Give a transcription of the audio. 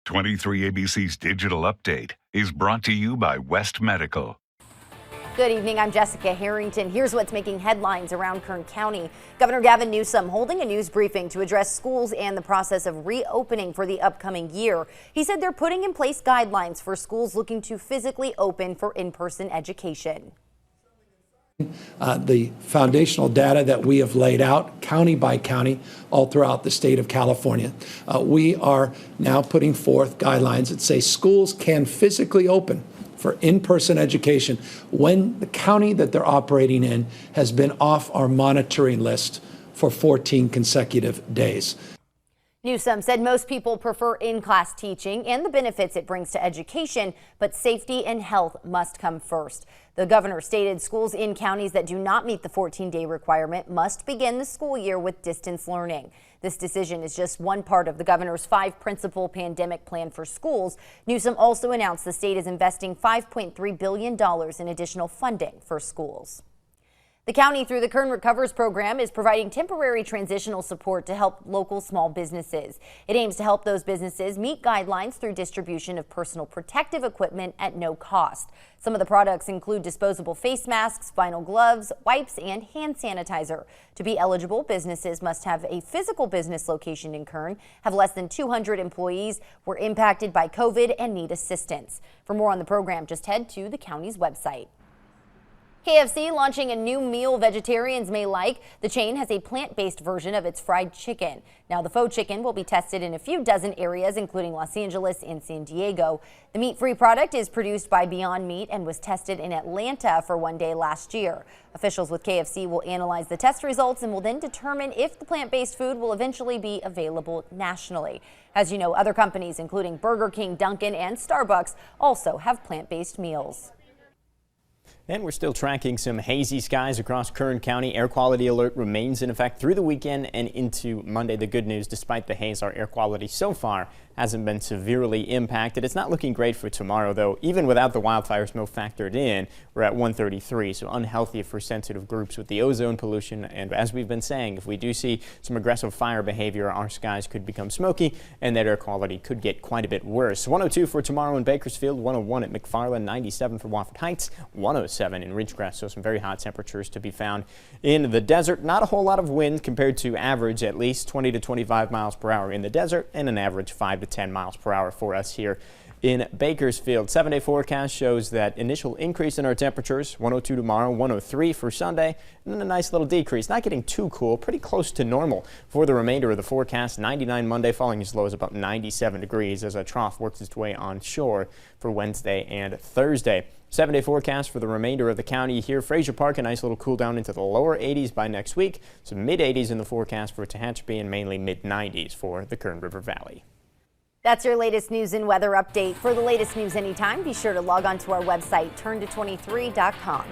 23 ABC's Digital Update is brought to you by West Medical. Good evening, I'm Jessica Harrington. Here's what's making headlines around Kern County. Governor Gavin Newsom holding a news briefing to address schools and the process of reopening for the upcoming year. He said they're putting in place guidelines for schools looking to physically open for in-person education. The foundational data that we have laid out county by county all throughout the state of California. We are now putting forth guidelines that say schools can physically open for in-person education when the county that they're operating in has been off our monitoring list for 14 consecutive days. Newsom said most people prefer in-class teaching and the benefits it brings to education, but safety and health must come first. The governor stated schools in counties that do not meet the 14-day requirement must begin the school year with distance learning. This decision is just one part of the governor's 5-principle pandemic plan for schools. Newsom also announced the state is investing $5.3 billion in additional funding for schools. The county, through the Kern Recovers program, is providing temporary transitional support to help local small businesses. It aims to help those businesses meet guidelines through distribution of personal protective equipment at no cost. Some of the products include disposable face masks, vinyl gloves, wipes, and hand sanitizer. To be eligible, businesses must have a physical business location in Kern, have less than 200 employees, were impacted by COVID, and need assistance. For more on the program, just head to the county's website. KFC launching a new meal vegetarians may like. The chain has a plant-based version of its fried chicken. Now, the faux chicken will be tested in a few dozen areas, including Los Angeles and San Diego. The meat-free product is produced by Beyond Meat and was tested in Atlanta for one day last year. Officials with KFC will analyze the test results and will then determine if the plant-based food will eventually be available nationally. As you know, other companies, including Burger King, Dunkin', and Starbucks, also have plant-based meals. And we're still tracking some hazy skies across Kern County. Air quality alert remains in effect through the weekend and into Monday. The good news, despite the haze, our air quality so far hasn't been severely impacted. It's not looking great for tomorrow, though. Even without the wildfire smoke factored in, we're at 133, so unhealthy for sensitive groups with the ozone pollution. And as we've been saying, if we do see some aggressive fire behavior, our skies could become smoky and that air quality could get quite a bit worse. 102 for tomorrow in Bakersfield, 101 at McFarland, 97 for Wofford Heights, 107 in Ridgecrest. So some very hot temperatures to be found in the desert. Not a whole lot of wind compared to average, at least 20 to 25 miles per hour in the desert, and an average 5 to 10 miles per hour for us here in Bakersfield. 7-day forecast shows that initial increase in our temperatures, 102 tomorrow, 103 for Sunday, and then a nice little decrease. Not getting too cool, pretty close to normal for the remainder of the forecast. 99 Monday, falling as low as about 97 degrees as a trough works its way onshore for Wednesday and Thursday. 7-day forecast for the remainder of the county here. Fraser Park, a nice little cool down into the lower 80s by next week. Some mid-80s in the forecast for Tehachapi and mainly mid-90s for the Kern River Valley. That's your latest news and weather update. For the latest news anytime, be sure to log on to our website, turn to23.com.